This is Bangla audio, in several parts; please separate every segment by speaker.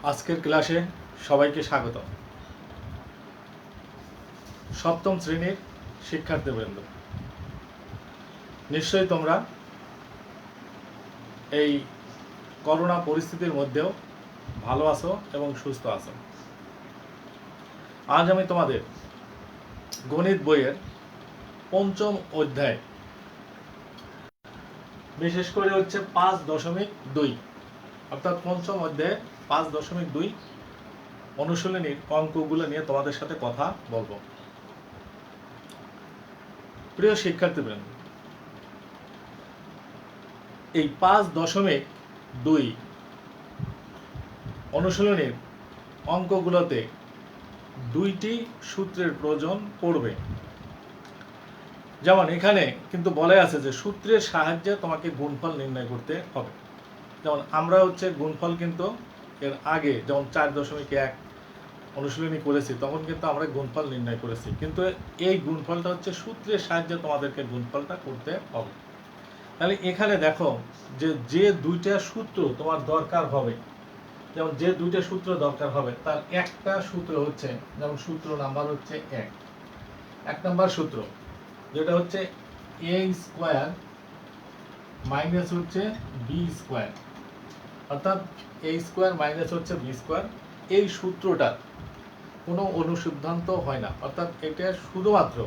Speaker 1: আজকের ক্লাসে সবাইকে স্বাগত। সপ্তম শ্রেণীর শিক্ষার্থীবৃন্দ, নিশ্চয়ই তোমরা এই করোনা পরিস্থিতির মধ্যেও ভালো আছো এবং সুস্থ আছো। আজ আমি তোমাদের গণিত বইয়ের পঞ্চম অধ্যায়, বিশেষ করে হচ্ছে 5.2, অর্থাৎ পঞ্চম অধ্যায়ে 5.2 অনুশীলনীর অঙ্কগুলো নিয়ে তোমাদের সাথে কথা বলবো। প্রিয় শিক্ষার্থীবৃন্দ, এই 5.2 অনুশীলনীর অঙ্কগুলোতে দুইটি সূত্রের প্রয়োজন পড়বে। যেমন এখানে কিন্তু বলা আছে যে সূত্রের সাহায্যে তোমাকে গুণফল নির্ণয় করতে হবে। যেমন আমরা হচ্ছে গুণফল কিন্তু এর আগে যেমন 4.1 অনুশীলনী করেছি, তখন কিন্তু আমরা গুণফল নির্ণয় করেছি, কিন্তু এই গুণফলটা হচ্ছে সূত্রের সাহায্যে তোমাদেরকে গুণফলটা করতে হবে। তাহলে এখানে দেখো যে দুইটা সূত্র তোমার দরকার হবে, যেমন যে দুইটা সূত্র দরকার হবে তার একটা সূত্র হচ্ছে, যেমন সূত্র নাম্বার হচ্ছে 1 নাম্বার সূত্র, যেটা হচ্ছে a স্কয়ার মাইনাস হচ্ছে b স্কয়ার, অর্থাৎ a স্কয়ার মাইনাস হচ্ছে b স্কয়ার। এই সূত্রটা কোনো অনুসিদ্ধান্ত হয় না, অর্থাৎ এটা শুধুমাত্র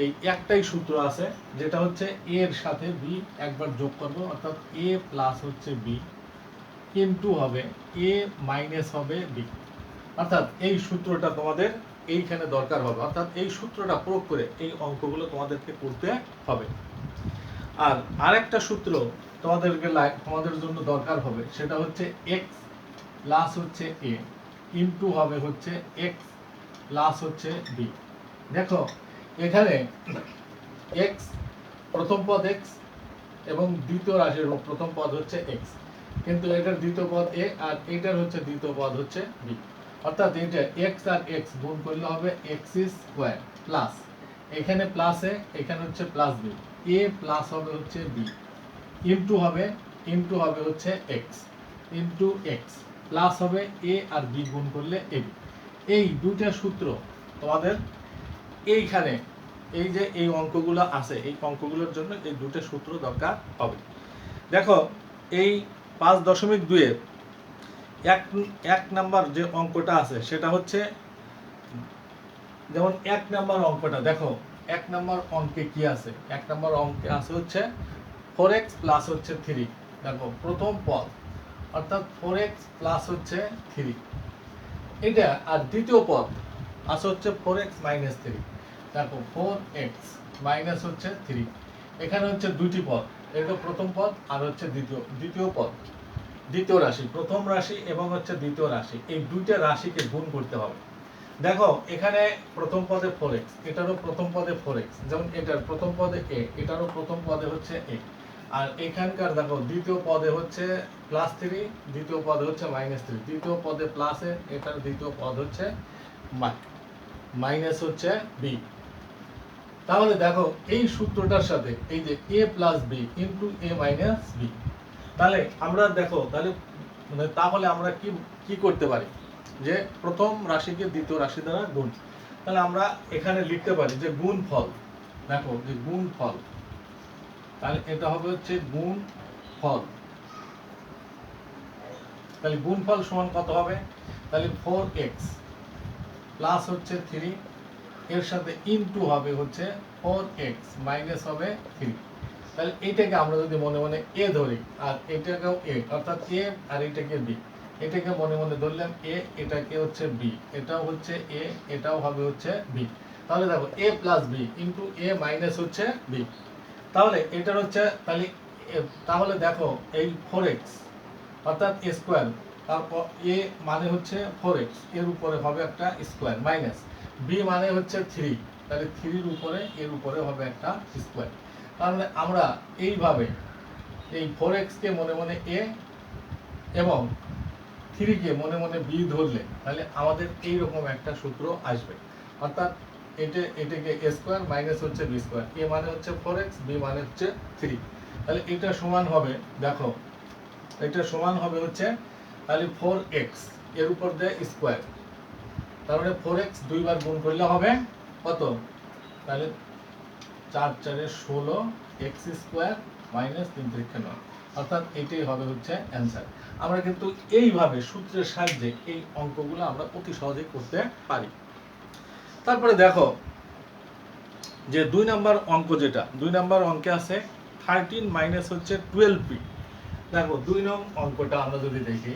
Speaker 1: এই একটাই সূত্র আছে, যেটা হচ্ছে a এর সাথে b একবার যোগ করব, অর্থাৎ a প্লাস হচ্ছে b ইনটু হবে a মাইনাস হবে b। অর্থাৎ এই সূত্রটা তোমাদের এইখানে দরকার হবে, অর্থাৎ এই সূত্রটা প্রয়োগ করে এই অঙ্কগুলো তোমাদেরকে করতে হবে। আর আরেকটা সূত্র তোমাদের জন্য দরকার হবে, সেটা হচ্ছে x প্লাস হচ্ছে a ইনটু হবে হচ্ছে x প্লাস হচ্ছে b। দেখো এখানে x প্রথম পদ x এবং দ্বিতীয় রাশির প্রথম পদ হচ্ছে x, কিন্তু এটার দ্বিতীয় পদ a আর এটার হচ্ছে দ্বিতীয় পদ হচ্ছে b। অর্থাৎ এটা x আর x গুণ করলে হবে x স্কয়ার প্লাস এখানে প্লাস a, এখানে হচ্ছে প্লাস b, a প্লাস হবে হচ্ছে b ইনটু হবে হচ্ছে x ইনটু x প্লাস হবে a আর b গুণ করলে ab। এই দুইটা সূত্র তোমাদের এইখানে এই যে এই অঙ্কগুলো আছে, এই অঙ্কগুলোর জন্য এই দুটো সূত্র দরকার হবে। দেখো এই 5.2 এর এক নাম্বার যে অঙ্কটা আছে সেটা হচ্ছে, যেমন 1 নাম্বার অঙ্কটা দেখো, 1 নাম্বার অঙ্কে কি আছে? 1 নাম্বার অঙ্কে আছে হচ্ছে 4x প্লাস হচ্ছে 3। দেখো প্রথম পদ, অর্থাৎ 4x প্লাস হচ্ছে 3 এটা, আর দ্বিতীয় পদ আছে হচ্ছে 4x মাইনাস 3। দেখো 4x মাইনাস হচ্ছে 3, এখানে হচ্ছে দুটি পদ, এটা প্রথম পদ আর হচ্ছে দ্বিতীয় পদ, দ্বিতীয় রাশি, প্রথম রাশি এবং হচ্ছে দ্বিতীয় রাশি, এই দুইটা রাশিকে গুণ করতে হবে। দেখো এখানে প্রথম পদে 4x, এটারও প্রথম পদে 4x, যেমন এটার প্রথম পদে a, এটারও প্রথম পদে হচ্ছে a, আর এখানকার দেখো দ্বিতীয় পদে হচ্ছে প্লাস 3, দ্বিতীয় পদে হচ্ছে মাইনাস 3, দ্বিতীয় পদে প্লাস a, এটার দ্বিতীয় পদ হচ্ছে মাইনাস হচ্ছে b। তাহলে দেখো এই সূত্রটার সাথে এই যে a plus b into a minus b, তাহলে আমরা দেখো তাহলে আমরা কি করতে পারি, যে প্রথম রাশিকে দ্বিতীয় রাশি দ্বারা গুণ। তাহলে আমরা এখানে লিখতে পারি যে গুণফল, দেখো যে গুণফল, তাহলে এটা হবে হচ্ছে গুণফল। তাহলে গুণফল সমান কত হবে? তাহলে 4x প্লাস হচ্ছে 3 এর সাথে ইনটু হবে হচ্ছে 4x মাইনাস হবে 3। তাহলে এটাকে আমরা যদি মনে মনে a ধরি আর এটাকেও a, অর্থাৎ a আর এটাকে b, এটাকে মনে মনে ধরলাম a, এটাকে হচ্ছে b, এটাও হচ্ছে a, এটাও হবে হচ্ছে b। তাহলে দেখো a plus b into a minus হচ্ছে b। তাহলে এটার হচ্ছে তাহলে দেখো এই 4x অর্থাৎ a স্কয়ার, তারপর a মানে হচ্ছে 4x, এর উপরে হবে একটা স্কয়ার, মাইনাস b মানে হচ্ছে 3, তাহলে 3 এর উপরে এর উপরে হবে একটা স্কয়ার। তাহলে আমরা এইভাবে এই 4x কে মনে মনে a এবং 3 কে মনে মনে b ধরলে তাহলে আমাদের এই রকম একটা সূত্র আসবে, অর্থাৎ এটাকে a স্কয়ার মাইনাস হচ্ছে b স্কয়ার, a মানে হচ্ছে 4x, b মানে হচ্ছে 3। তাহলে এটা সমান হবে, দেখো এটা সমান হবে হচ্ছে তাহলে 4x এর উপর দিয়ে স্কোয়ার, তারপরে 4x দুইবার গুণ করলে হবে কত, তাহলে 4 4 16 x স্কোয়ার মাইনাস 3 3 9, অর্থাৎ এটাই হবে হচ্ছে অ্যান্সার। আমরা কিন্তু এইভাবে সূত্রের সাহায্যে এই অঙ্কগুলো আমরা অতি সহজেই করতে পারি। তারপরে দেখো যে 2 নাম্বার অঙ্ক, যেটা 2 নাম্বার অঙ্কে আছে 13 মাইনাস হচ্ছে 12p। দেখো 2 নং অঙ্কটা আমরা যদি দেখি,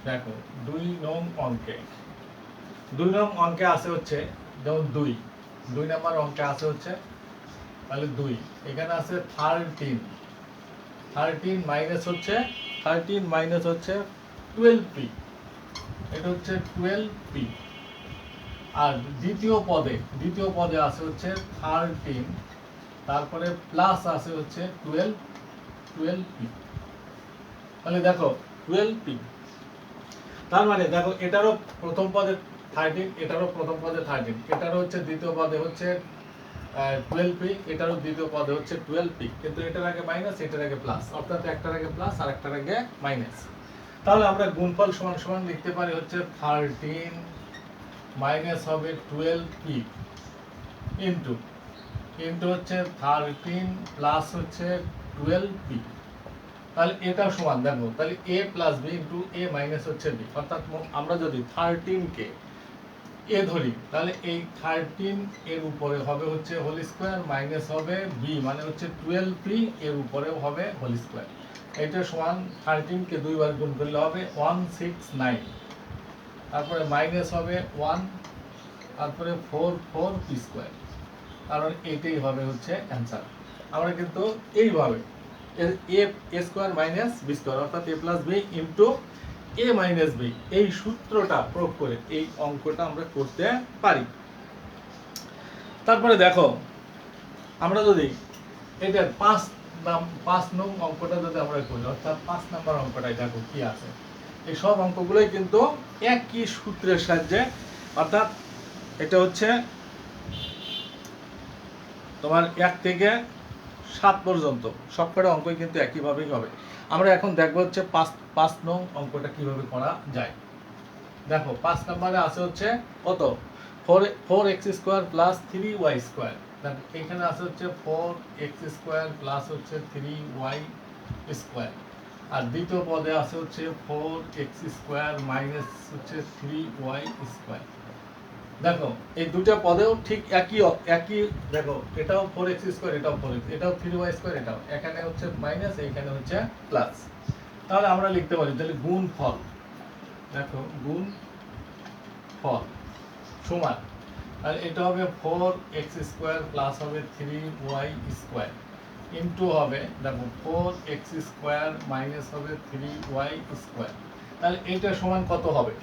Speaker 1: দেখো 2 নং অঙ্কে আছে হচ্ছে যেমন 2 নাম্বার অঙ্কে আছে হচ্ছে তাহলে 2, এখানে আছে 13 মাইনাস হচ্ছে 12p, এটা হচ্ছে 12p। আর দ্বিতীয় পদে আছে হচ্ছে 13, তারপরে প্লাস আছে হচ্ছে 12p। তাহলে দেখো 12p, তার মানে দেখো এটারও প্রথম পদে 13, এটারও প্রথম পদে 13, এটারও হচ্ছে দ্বিতীয় পদে হচ্ছে 12p, এটারও দ্বিতীয় পদে হচ্ছে 12p, কিন্তু এটার আগে মাইনাস, এটার আগে প্লাস, অর্থাৎ একটার আগে প্লাস আর একটার আগে মাইনাস। তাহলে আমরা গুণফল সমান সমান লিখতে পারি হচ্ছে 13 মাইনাস হবে 12p ইনটু হচ্ছে 13 প্লাস হচ্ছে 12p। তাহলে এটা সমান দেখো, তাহলে a plus b into a minus হচ্ছে b, অর্থাৎ আমরা যদি 13 কে a ধরি, তাহলে এই 13 এর উপরে হবে হচ্ছে হোল স্কয়ার মাইনাস হবে b মানে হচ্ছে 12p এর উপরেও হবে হোল স্কয়ার। এটা সমান 13 কে দুইবার গুণ করলে হবে 169, তারপরে মাইনাস হবে 1, তারপরে 4p স্কয়ার, কারণ এটাই হবে হচ্ছে অ্যান্সার। আমরা কিন্তু এইভাবে a square minus b square, অর্থাৎ a plus b into a minus b, এই সূত্রটা প্রয়োগ করে এই অঙ্কটা আমরা করতে পারি। তারপরে দেখো আমরা যদি এটা 5 নং অঙ্কটা যদি আমরা করি, অর্থাৎ 5 নাম্বার অঙ্কটাই দেখো কি আছে। এই সব অঙ্কগুলোই কিন্তু একই সূত্রের সাহায্যে, অর্থাৎ এটা হচ্ছে তোমার 1 থেকে 7 পর্যন্ত সবকটা অঙ্কই কিন্তু একইভাবেই হবে। আমরা এখন দেখবো হচ্ছে 5 নং অঙ্কটা কিভাবে করা যায়। দেখো 5 নম্বরে আছে হচ্ছে কত, 4x square plus 3y square. দেখো এখানে আছে হচ্ছে 4x স্কয়ার প্লাস হচ্ছে 3y স্কয়ার, আর দ্বিতীয় পদে আছে হচ্ছে 4x স্কয়ার মাইনাস হচ্ছে 3y স্কয়ার। দেখো এই দুটো পদেও ঠিক একই দেখো, এটাও 4x স্কয়ার, এটাও 4x, এটাও 3y স্কয়ার, এটাও এখানে হচ্ছে মাইনাস, এইখানে হচ্ছে প্লাস। তাহলে আমরা লিখতে পারি তাহলে গুণফল, দেখো গুণফল সমান, আর এটা হবে 4x স্কয়ার প্লাস হবে 3y স্কয়ার ইনটু হবে দেখো 4x স্কয়ার মাইনাস হবে 3y স্কয়ার। তাহলে এটা সমান কত হবে,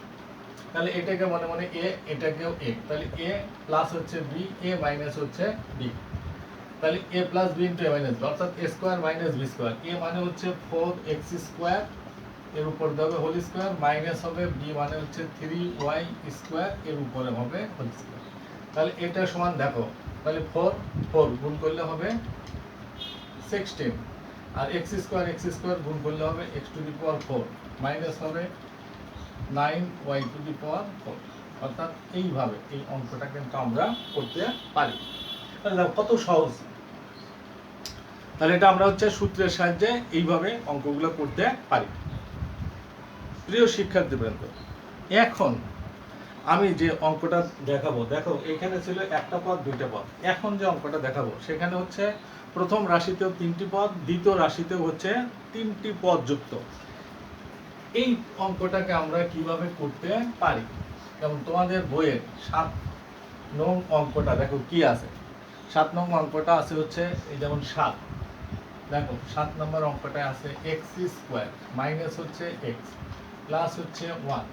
Speaker 1: তাহলে এটাকে মনে মনে a, এটাকেও a, তাহলে a প্লাস হচ্ছে b, a মাইনাস হচ্ছে b, তাহলে a plus b into a minus b, অর্থাৎ a square minus b square. a মানে হচ্ছে 4x স্কয়ার এর উপর দেবে হোল স্কয়ার, মাইনাস হবে b মানে হচ্ছে 3y স্কয়ার এর উপরে হবে হোল স্কয়ার। তাহলে এটা সমান দেখো, তাহলে 4 গুণ করলে হবে 16, আর x স্কয়ার গুণ করলে হবে x two the power 4 minus হবে 9y টু দি পাওয়ার 4, অর্থাৎ এইভাবে এই অঙ্কটা কিন্তু আমরা করতে পারি। তাহলে দেখো কত সহজ। তাহলে এটা আমরা হচ্ছে সূত্রের সাহায্যে এইভাবে অঙ্কগুলো করতে পারি। প্রিয় শিক্ষার্থীবৃন্দ, এখন আমি যে অঙ্কটা দেখাবো, দেখো এখানে ছিল একটা পদ দুইটা পদ, এখন যে অঙ্কটা দেখাবো সেখানে হচ্ছে প্রথম রাশিতেও 3টি পদ, দ্বিতীয় রাশিতেও হচ্ছে 3টি পদ যুক্ত। এই অঙ্কটাকে আমরা কিভাবে করতে পারি, যেমন তোমাদের বইয়ের 7 নং অঙ্কটা দেখো কি আছে। 7 নং অঙ্কটা আছে হচ্ছে এই যেমন 7, দেখো 7 নম্বর অঙ্কটা আছে x স্কয়ার মাইনাস হচ্ছে x প্লাস হচ্ছে 1,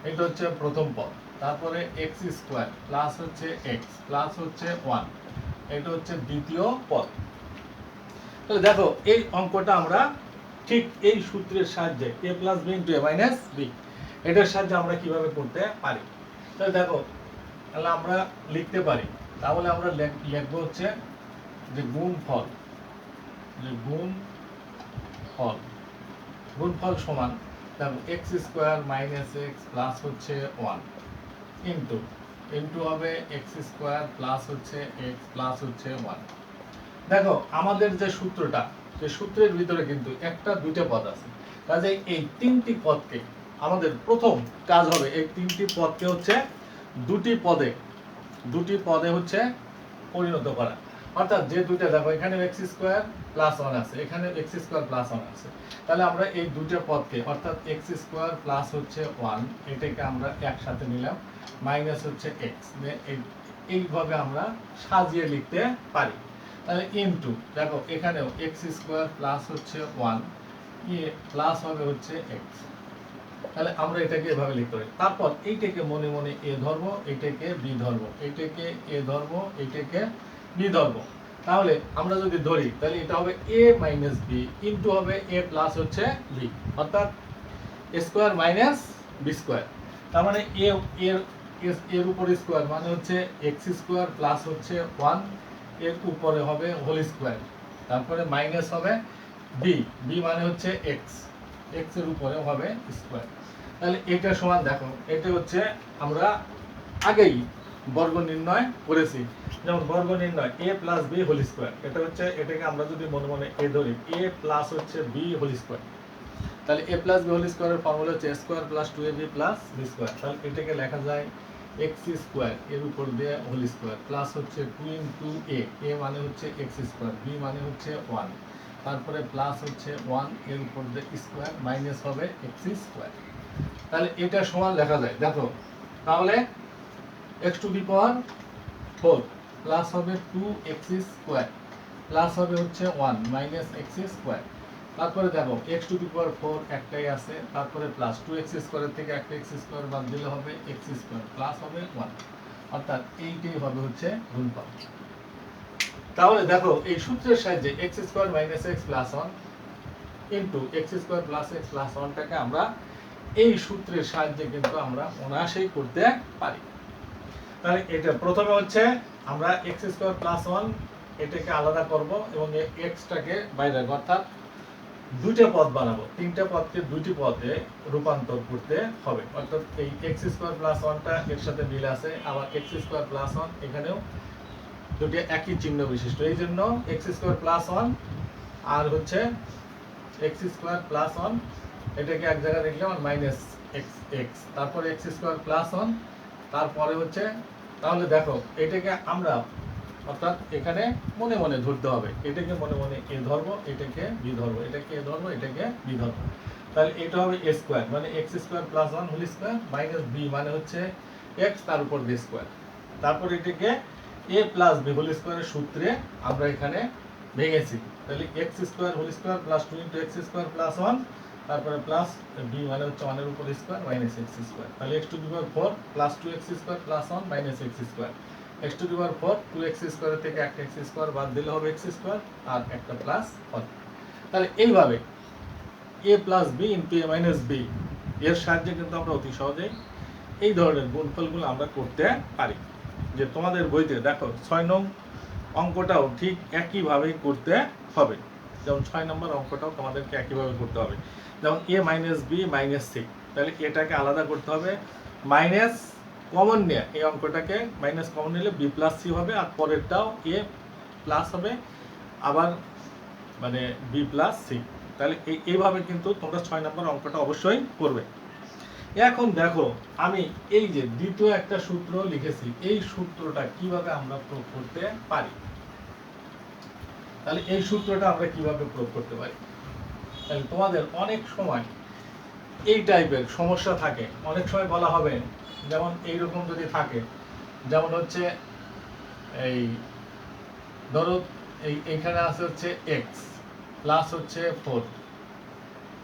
Speaker 1: এটা হচ্ছে প্রথম পদ। তারপরে x স্কয়ার প্লাস হচ্ছে x প্লাস হচ্ছে 1, এটা হচ্ছে দ্বিতীয় পদ। তাহলে দেখো এই অঙ্কটা আমরা ঠিক এই সূত্রের সাহায্যে a plus b into a minus b, এটার সাহায্যে আমরা কিভাবে করতে পারি। তাহলে দেখো, তাহলে আমরা লিখতে পারি, তাহলে আমরা লিখবো হচ্ছে যে গুণফল গুণফল সমান দেখো x square minus x plus হচ্ছে 1 ইন্টু ইন্টু হবে এক্স স্কোয়ার প্লাস হচ্ছে এক্স প্লাস হচ্ছে 1। দেখো আমাদের যে সূত্রটা, যে সূত্রের ভিতরে কিন্তু একটা দুইটা পদ আছে, কাজে এই তিনটি পদকে আমাদের প্রথম কাজ হবে এই তিনটি পদকে হচ্ছে দুটি পদে হচ্ছে পরিণত করা। অর্থাৎ যে দুইটা দেখো এখানে এক্স স্কোয়ার প্লাস 1 আছে, এখানে এক্স স্কোয়ার প্লাস 1 আছে, তাহলে আমরা এই দুইটা পদকে অর্থাৎ এক্স স্কোয়ার প্লাস হচ্ছে 1 এটাকে আমরা একসাথে নিলাম মাইনাস হচ্ছে এক্স, এইভাবে আমরা সাজিয়ে লিখতে পারি। তাহলে ইনটু দেখো এখানেও এক্স স্কোয়ার প্লাস হচ্ছে 1 প্লাস হবে হচ্ছে এক্স, তাহলে আমরা এটাকে এভাবে লিখতে পারি। তারপর এইটাকে মনে মনে এ ধরবো, এটাকে বি ধরবো, এটাকে এ ধরবো, এটাকে বি ধরবো। তাহলে আমরা যদি ধরি তাহলে এটা হবে এ মাইনাস বি ইন্টু হবে এ প্লাস হচ্ছে বি, অর্থাৎ এ স্কোয়ার মাইনাস বি স্কোয়ার। তার মানে এর উপরে স্কোয়ার মানে হচ্ছে এক্স স্কোয়ার প্লাস হচ্ছে 1 এর উপরে হবে হোল স্কোয়ার, তারপরে মাইনাস হবে বি মানে হচ্ছে এক্স এর উপরে হবে স্কোয়ার। তাহলে এটা সমান দেখো এটা হচ্ছে আমরা আগেই বর্গ নির্ণয় করেছি, যেমন বর্গ নির্ণয় A plus B whole square, এটা হচ্ছে এটাকে আমরা যদি মনে মনে এ ধরি এ প্লাস হচ্ছে বি হোল স্কোয়ার, তাহলে এ প্লাস বি হোল স্কোয়ারের ফর্মুলা হচ্ছে A square plus 2ab plus B square. তাহলে এটাকে লেখা যায় এক্স স্কোয়ার এর উপর দিয়ে হোল স্কোয়ার প্লাস হচ্ছে 2 ইন্টু এ মানে হচ্ছে এক্স স্কোয়ার, বি মানে হচ্ছে 1, তারপরে প্লাস হচ্ছে 1 এর উপর দিয়ে স্কোয়ার মাইনাস হবে এক্স স্কোয়ার। তাহলে এটা সমান লেখা যায় দেখো, তাহলে x to the power 4 plus হবে 2x স্কোয়ার প্লাস হবে হচ্ছে 1 মাইনাস এক্স স্কোয়ার। তারপরে দেখো এক্স টু দি পাওয়ার 4 একটাই আছে, তারপরে প্লাস 2x স্কোয়ারের থেকে একটা এক্স স্কোয়ার বাদ দিলে হবে এক্স স্কোয়ার প্লাস হবে 1, অর্থাৎ এইটাই হবে হচ্ছে গুণফল। তাহলে দেখো এই সূত্রের সাহায্যে x square minus x plus 1 into x square plus x plus 1টাকে আমরা এই সূত্রের সাহায্যে কিন্তু আমরা অনায়াসেই করতে পারি। তাহলে এটা প্রথমে হচ্ছে আমরা এক্স স্কোয়ার প্লাস 1 এটাকে আলাদা করব এবং এই এক্সটাকে বাইরে রাখবো, অর্থাৎ দুইটা পদ বানাবো, তিনটা পদকে দুইটি পদে রূপান্তর করতে হবে। অর্থাৎ এই এক্স স্কোয়ার প্লাস 1টা এর সাথে মিলে আছে, আবার এক্স স্কোয়ার প্লাস 1 এখানেও দুটি একই চিহ্ন বিশিষ্ট, এই জন্য এক্স স্কোয়ার প্লাস 1 আর হচ্ছে এক্স স্কোয়ার প্লাস 1 এটাকে এক জায়গায় লিখলাম আর মাইনাস এক্স, তারপরে এক্স স্কোয়ার প্লাস 1 তারপরে হচ্ছে, তাহলে দেখো এটাকে আমরা অর্থাৎ এখানে মনে মনে ধরতে হবে, এটাকে মনে মনে এ ধরবো, এটাকে বি ধরবো, এটাকে এ ধরবো, এটাকে বি ধরবো। তাহলে এটা হবে এ স্কোয়ার মানে x square plus 1 whole square minus b মানে হচ্ছে এক্স তার উপর বি স্কোয়ার, তারপর এটাকে এ প্লাস বি হোল স্কোয়ারের সূত্রে আমরা এখানে ভেঙেছি। তাহলে x square whole square plus 2 into x square plus 1 তারপরে প্লাস বি মানে হচ্ছে 1 এর উপর স্কোয়ার মাইনাস এক্স স্কোয়ার। তাহলে x to the power 4 plus 2x square plus 1 minus x square, x to the power 4 2x স্কোয়ারের থেকে একটা এক্স স্কোয়ার বাদ দিলে হবে এক্স স্কোয়ার আর একটা প্লাস 1। তাহলে এইভাবে a plus b into a minus b এর সাহায্যে কিন্তু আমরা অতি সহজেই এই ধরনের গুণফলগুলো আমরা করতে পারি। যে তোমাদের বইতে দেখো 6 নং অঙ্কটাও ঠিক একইভাবেই করতে হবে, যেমন 6 নম্বর অঙ্কটাও তোমাদেরকে একইভাবে করতে হবে, যেমন এ মাইনাস বি মাইনাস সি, তাহলে এটাকে আলাদা করতে হবে, মাইনাস কমন নিয়ে এই অঙ্কটাকে মাইনাস কমন নিলে বি প্লাস সি হবে আর পরেরটাও এ প্লাস হবে আবার মানে বি প্লাস সি। তাহলে এইভাবে কিন্তু তোমরা 6 নম্বর অঙ্কটা অবশ্যই করবে। এখন দেখো আমি এই যে দ্বিতীয় একটা সূত্র লিখেছি, এই সূত্রটা কিভাবে আমরা প্রয়োগ করতে পারি। তাহলে এই সূত্রটা আমরা কিভাবে প্রয়োগ করতে পারি, তাহলে তোমাদের অনেক সময় এই টাইপের সমস্যা থাকে, অনেক সময় বলা হবে যেমন এইরকম যদি থাকে, যেমন হচ্ছে এই ধরো এইখানে আছে হচ্ছে এক্স প্লাস হচ্ছে 4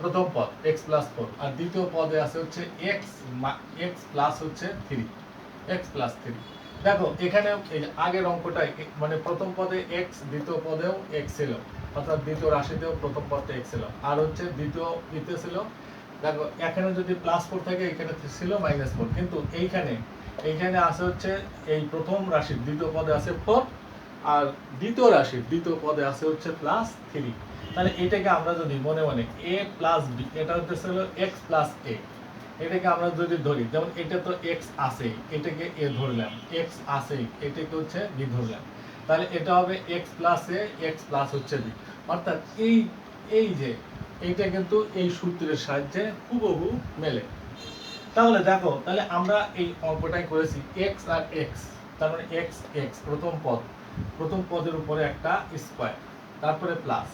Speaker 1: প্রথম পদ এক্স প্লাস 4 আর দ্বিতীয় পদে আছে হচ্ছে এক্স প্লাস হচ্ছে 3 এক্স প্লাস 3। দেখো এখানে আগের অঙ্কটাই মানে প্রথম পদে এক্স দ্বিতীয় পদেও এক্স ছিল, অর্থাৎ দ্বিতীয় রাশিতেও প্রথম পদে এক্স ছিল আর হচ্ছে দ্বিতীয় ছিল, দেখো এখানে যদি প্লাস 4 থাকে এখানে ছিল মাইনাস 4, কিন্তু এইখানে আছে হচ্ছে এই প্রথম রাশির দ্বিতীয় পদে আছে 4 আর দ্বিতীয় রাশির দ্বিতীয় পদে আছে হচ্ছে প্লাস 3। তাহলে এটাকে আমরা যদি মনে মনে এ প্লাস বি, এটা হচ্ছে হলো এক্স প্লাস এ, এটাকে আমরা যদি ধরি, যেমন এটা তো এক্স আছে, এটাকে এ ধরলাম, এক্স আছে, এটাকে হচ্ছে বি ধরলাম, তাহলে এটা হবে এক্স প্লাস এ, এক্স প্লাস হচ্ছে বি। অর্থাৎ এই এই যে এইটা কিন্তু এই সূত্রের সাহায্যে হুবহু মেলে। তাহলে দেখো, তাহলে আমরা এই অঙ্কটাই করেছি এক্স আর এক্স, তার মানে এক্স এক্স প্রথম পদের উপরে একটা স্কোয়ার, তারপরে প্লাস,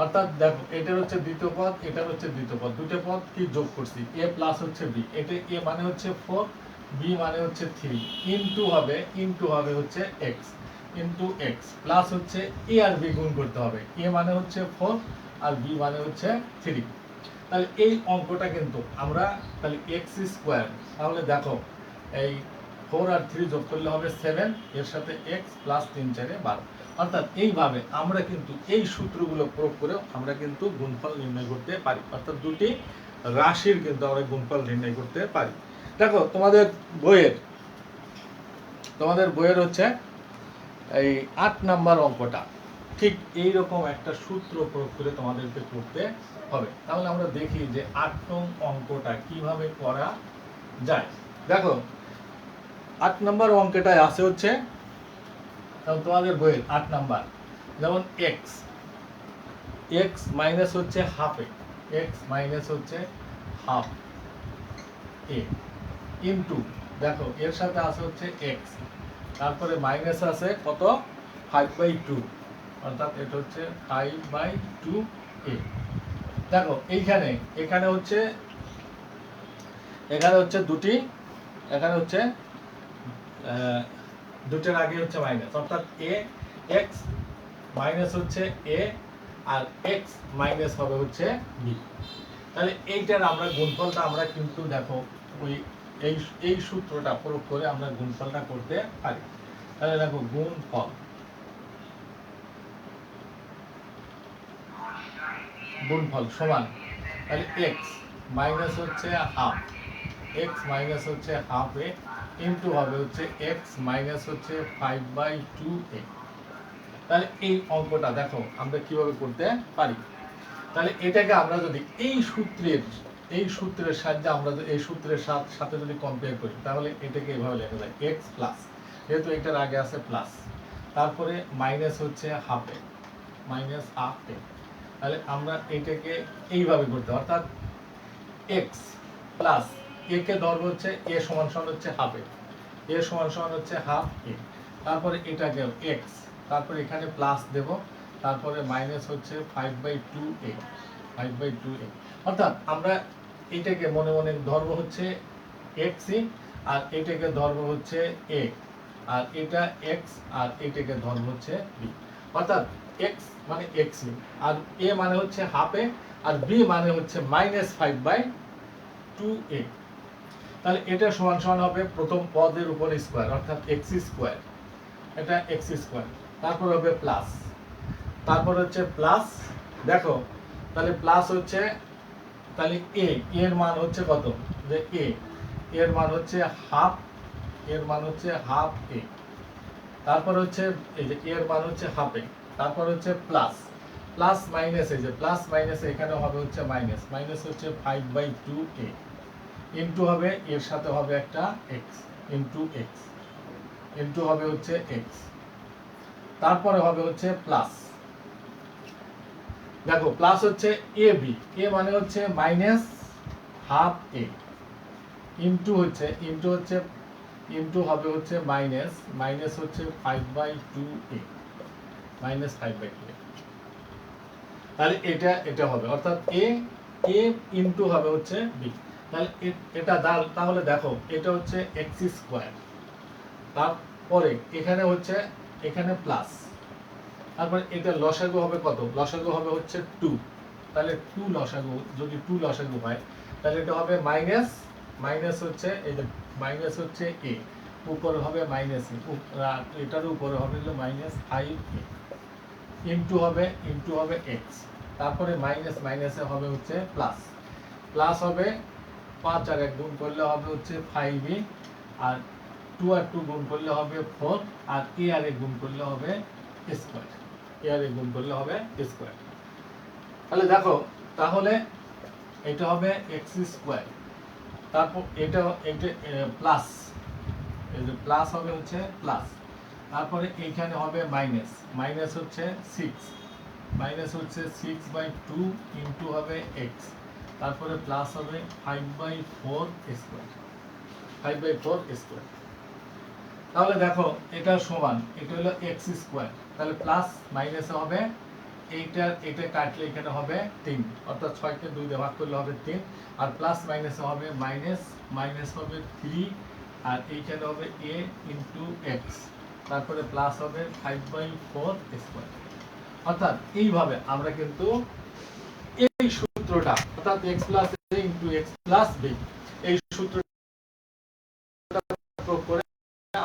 Speaker 1: অর্থাৎ দেখো এটার হচ্ছে দ্বিতীয় পদ, এটার হচ্ছে দ্বিতীয় পদ, দুটো পদ কি যোগ করছি, এ প্লাস হচ্ছে বি, এটা এ মানে হচ্ছে 4, বি মানে হচ্ছে 3, ইনটু হবে হচ্ছে এক্স, ইনটু এক্স প্লাস হচ্ছে এ আর বি গুণ করতে হবে, এ মানে হচ্ছে 4 আর বি মানে হচ্ছে 3। তাহলে এই অঙ্কটা কিন্তু আমরা তাহলে এক্স স্কোয়ার, তাহলে দেখো এই 4 আর 3 যোগ করলে হবে 7, এর সাথে এক্স প্লাস 3 4 12। অর্থাৎ এইভাবে আমরা কিন্তু এই সূত্রগুলো প্রয়োগ করেও আমরা কিন্তু গুণফল নির্ণয় করতে পারি, অর্থাৎ দুটি রাশির কিন্তু আমরা গুণফল নির্ণয় করতে পারি। দেখো তোমাদের বইয়ের হচ্ছে এই 8 নাম্বার অঙ্কটা ঠিক এইরকম একটা সূত্র প্রয়োগ করে তোমাদেরকে করতে হবে। তাহলে আমরা দেখি যে 8 নং অঙ্কটা কিভাবে করা যায়। দেখো 8 নাম্বার অঙ্কটায় আছে হচ্ছে তোমাদের বইয়ের 8 নাম্বার, যেমন এক্স মাইনাস হচ্ছে হাফ এ, এক্স মাইনাস হচ্ছে হাফ এ ইনটু, দেখো এর সাথে আছে হচ্ছে এক্স, তারপরে মাইনাস আছে কত 5/2, অর্থাৎ এটা হচ্ছে 5/2 এ। দেখো এখানে হচ্ছে দুটি, এখানে হচ্ছে দুটোর আগে হচ্ছে মাইনাস, অর্থাৎ এ এক্স মাইনাস হচ্ছে এ আর এক্স মাইনাস হবে হচ্ছে বি। তাহলে এইটার আমরা গুণফলটা আমরা কিন্তু দেখো ওই এই সূত্রটা প্রয়োগ করে আমরা গুণফলটা করতে পারি। তাহলে দেখো গুণফল সমান, তাহলে এক্স মাইনাস হচ্ছে হাফ, এক্স মাইনাস হচ্ছে হাফ এ ইনটু হবে হচ্ছে এক্স মাইনাস হচ্ছে 5/2 এ। তাহলে এই অঙ্কটা দেখো আমরা কিভাবে করতে পারি। তাহলে এটাকে আমরা যদি এই সূত্রের সাহায্যে আমরা এই সূত্রের সাথে যদি কম্পেয়ার করি, তাহলে এটাকে এইভাবে লেখা যায় এক্স প্লাস, যেহেতু এটার আগে আছে প্লাস, তারপরে মাইনাস হচ্ছে হাফ এ, মাইনাস হাফ এ। তাহলে আমরা এটাকে এইভাবে করতে, অর্থাৎ এক্স প্লাস এ কে ধরবো হচ্ছে এ সমান সমান হচ্ছে হাফ এ, এ সমান সমান হচ্ছে হাফ এ, তারপরে এটাকে এক্স, তারপরে এখানে প্লাস দেব, তারপরে মাইনাস হচ্ছে 5/2 এ, 5/2 এ। অর্থাৎ আমরা এটাকে মনে মনে ধরবো হচ্ছে এক্স ই, আর এটাকে ধরবো হচ্ছে এ, আর এটা এক্স, আর এটাকে ধরবো হচ্ছে বি। অর্থাৎ এক্স মানে এক্স ই, আর এ মানে হচ্ছে হাফ এ, আর বি মানে হচ্ছে মাইনাস 5/2 এ। তাহলে এটা সমান সমান হবে প্রথম পদের উপর স্কোয়ার, অর্থাৎ এক্স স্কোয়ার, এটা এক্স স্কোয়ার, তারপর হবে প্লাস, তারপর হচ্ছে প্লাস, দেখো তাহলে প্লাস হচ্ছে, তাহলে এ এর মান হচ্ছে কত, যে এ এর মান হচ্ছে হাফ, এর মান হচ্ছে হাফ এ, তারপর হচ্ছে এই যে এর মান হচ্ছে হাফ এ, তারপর হচ্ছে প্লাস, প্লাস মাইনাস, এই যে প্লাস মাইনাস এখানে হবে হচ্ছে মাইনাস, মাইনাস হচ্ছে 5/2 এ ইনটু হবে এর সাথে হবে একটা এক্স, ইনটু হবে হচ্ছে এক্স, তারপরে হবে হচ্ছে প্লাস, দেখো প্লাস হচ্ছে এ বি, এ মানে হচ্ছে মাইনাস হাফ এ ইনটু হবে হচ্ছে মাইনাস হচ্ছে 5/2 এ, মাইনাস 5/2 এ। তাহলে এটা হবে, অর্থাৎ এ ইনটু হবে হচ্ছে বি। তাহলে এটা তাহলে দেখো এটা হচ্ছে এক্স স্কোয়ার, তারপরে এখানে প্লাস, তারপরে এটা লসাগু হবে কত, লসাগু হবে হচ্ছে 2, তাহলে 2 লসাগু, যদি 2 লসাগু হয় তাহলে এটা হবে মাইনাস হচ্ছে এই যে মাইনাস হচ্ছে এ, উপরে হবে মাইনাস এ, এটার উপরে হবে হলো মাইনাস 5 এ ইনটু হবে এক্স, তারপরে মাইনাস মাইনাসে হবে হচ্ছে প্লাস হবে 5 আর 1 গুণ করলে হবে হচ্ছে 5 এ, আর 2 আর 2 গুণ করলে হবে 4, আর এ আর এ গুণ করলে হবে স্কোয়ার, এ আর এ গুণ করলে হবে স্কোয়ার। তাহলে দেখো, তাহলে এটা হবে এক্স স্কোয়ার, তারপর এটা প্লাস, এই যে প্লাস হবে হচ্ছে প্লাস, তারপরে এইখানে হবে মাইনাস, মাইনাস হচ্ছে 6, মাইনাস হচ্ছে 6/2 ইন্টু হবে এক্স, তারপরে প্লাস হবে 5/4 স্কোয়ার, 5/4 স্কোয়ার। তাহলে দেখো এটা সমান, এটা হলো এক্স স্কোয়ার, তাহলে প্লাস মাইনাসে হবে এটা কাটলে এখানে হবে 3, অর্থাৎ 6কে 2 দিয়ে ভাগ করলে হবে 3, আর প্লাস মাইনাসে হবে মাইনাস, মাইনাস হবে 3, আর এইখানে হবে a ইন্টু এক্স, তারপরে প্লাস হবে 5/4 স্কোয়ার। অর্থাৎ এইভাবে আমরা কিন্তু এই সূত্রটা, অর্থাৎ এক্স প্লাস এ ইন্টু এক্স প্লাস বি, এই সূত্রটা প্রয়োগ করে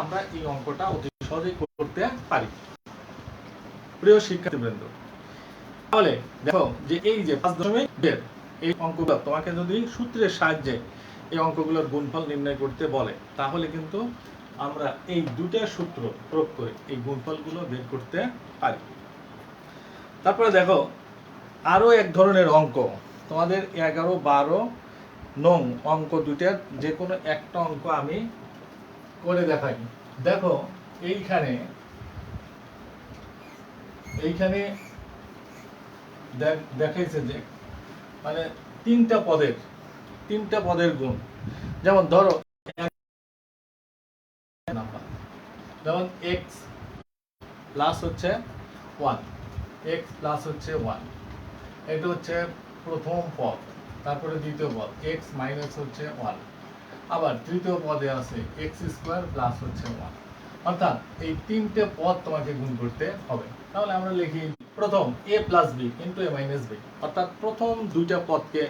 Speaker 1: আমরা এই অঙ্কটা অতি সহজেই করতে পারি। প্রিয় শিক্ষার্থীবৃন্দ, তাহলে দেখো যে এই যে 5.2 এই অঙ্কগুলো তোমাকে যদি সূত্রের সাহায্যে এই অঙ্কগুলোর গুণফল নির্ণয় করতে বলে, তাহলে কিন্তু আমরা এই দুটো সূত্র প্রয়োগ করে এই গুণফলগুলো বের করতে পারি। তারপরে দেখো আরো এক ধরনের অঙ্ক, তোমাদের 11-12 নং অঙ্ক দুটার যে কোনো একটা অঙ্ক আমি করে দেখাই। দেখো এইখানে দেখাইছে যে মানে তিনটা পদের গুণ, যেমন ধরো যেমন x প্লাস হচ্ছে 1, x প্লাস হচ্ছে 1, এটা হচ্ছে প্রথম পদ, তারপরে দ্বিতীয় পদ x মাইনাস হচ্ছে 1, আবার তৃতীয় পদে আছে x স্কোয়ার প্লাস হচ্ছে 1। অর্থাৎ এই তিনটে পদ তোমাকে গুণ করতে হবে। তাহলে আমরা লিখি প্রথম a plus b into a minus b, অর্থাৎ প্রথম দুইটা পদকে,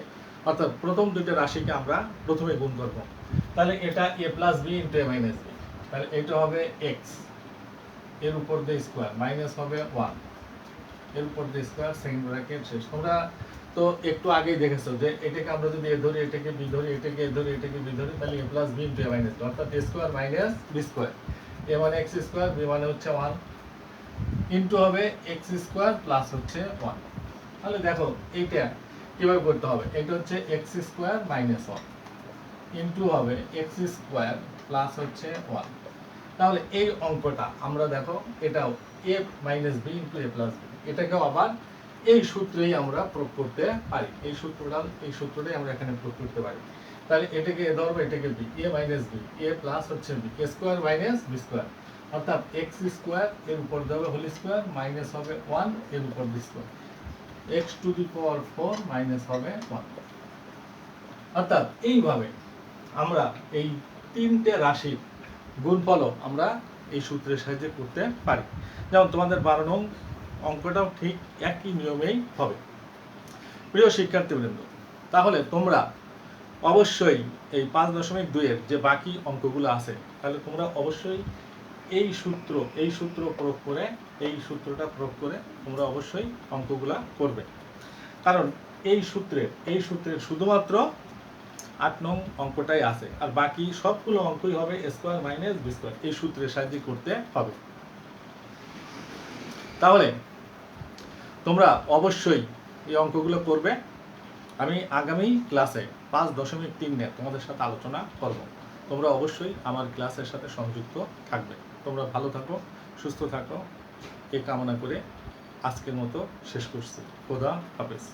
Speaker 1: অর্থাৎ প্রথম দুইটা রাশিকে আমরা প্রথমে গুণ করব। তাহলে এটা a plus b into a minus b, তাহলে এটা হবে x, এর উপর দিয়ে স্কোয়ার, মাইনাস হবে 1, এর উপর দিয়ে স্কোয়ার, সেকেন্ড ব্র্যাকেট শেষ। তোমরা তো একটু আগেই দেখেছো যে এটাকে আমরা যদি a ধরি, এটাকে b ধরি, এটাকে a ধরি, এটাকে b ধরি, তাহলে a plus b into a minus b, অর্থাৎ a square minus b square, a মানে x স্কোয়ার, b মানে হচ্ছে 1, ইন্টু হবে x স্কোয়ার প্লাস হচ্ছে 1। তাহলে দেখো এইটা কিভাবে করতে হবে, এটা হচ্ছে x স্কোয়ার মাইনাস 1 ইন্টু হবে x স্কোয়ার প্লাস হচ্ছে 1। তাহলে এই অঙ্কটা আমরা দেখো এটাও a minus b into a plus b, এটাকেও আবার এই সূত্রেই আমরা প্রয়োগ করতে পারি, এই সূত্রটাই আমরা এখানে প্রয়োগ করতে পারি। তাহলে এটাকে a ধরবো, এটাকে b, a minus b, a plus হচ্ছে b, a square minus b square, অর্থাৎ x স্কোয়ার এর উপর দেবে হোল স্কোয়ার, মাইনাস হবে 1 এর উপর b square, x two the power 4 minus হবে 1। অর্থাৎ এইভাবে আমরা এই তিনটে রাশির গুণফল আমরা এই সূত্রের সাহায্যে করতে পারি। যেমন তোমাদের 12 নং অঙ্কটাও ঠিক একই নিয়মেই হবে। প্রিয় শিক্ষার্থীবৃন্দ, তাহলে তোমরা অবশ্যই এই 5.2 এর যে বাকি অঙ্কগুলো আছে, তাহলে তোমরা অবশ্যই এই সূত্রটা প্রয়োগ করে তোমরা অবশ্যই অঙ্কগুলা করবে, কারণ এই সূত্রের শুধুমাত্র 8 নং অঙ্কটাই আছে, আর বাকি সবগুলো অঙ্কই হবে স্কোয়ার মাইনাস বি স্কোয়ার, এই সূত্রের সাহায্যে করতে হবে। তাহলে তোমরা অবশ্যই এই অঙ্কগুলো করবে। আমি আগামী ক্লাসে 5.3 নিয়ে তোমাদের সাথে আলোচনা করব। তোমরা অবশ্যই আমার ক্লাসের সাথে সংযুক্ত থাকবে। তোমরা ভালো থাকো, সুস্থ থাকো, এই কামনা করে আজকের মতো শেষ করছি। খোদা হাফেজ।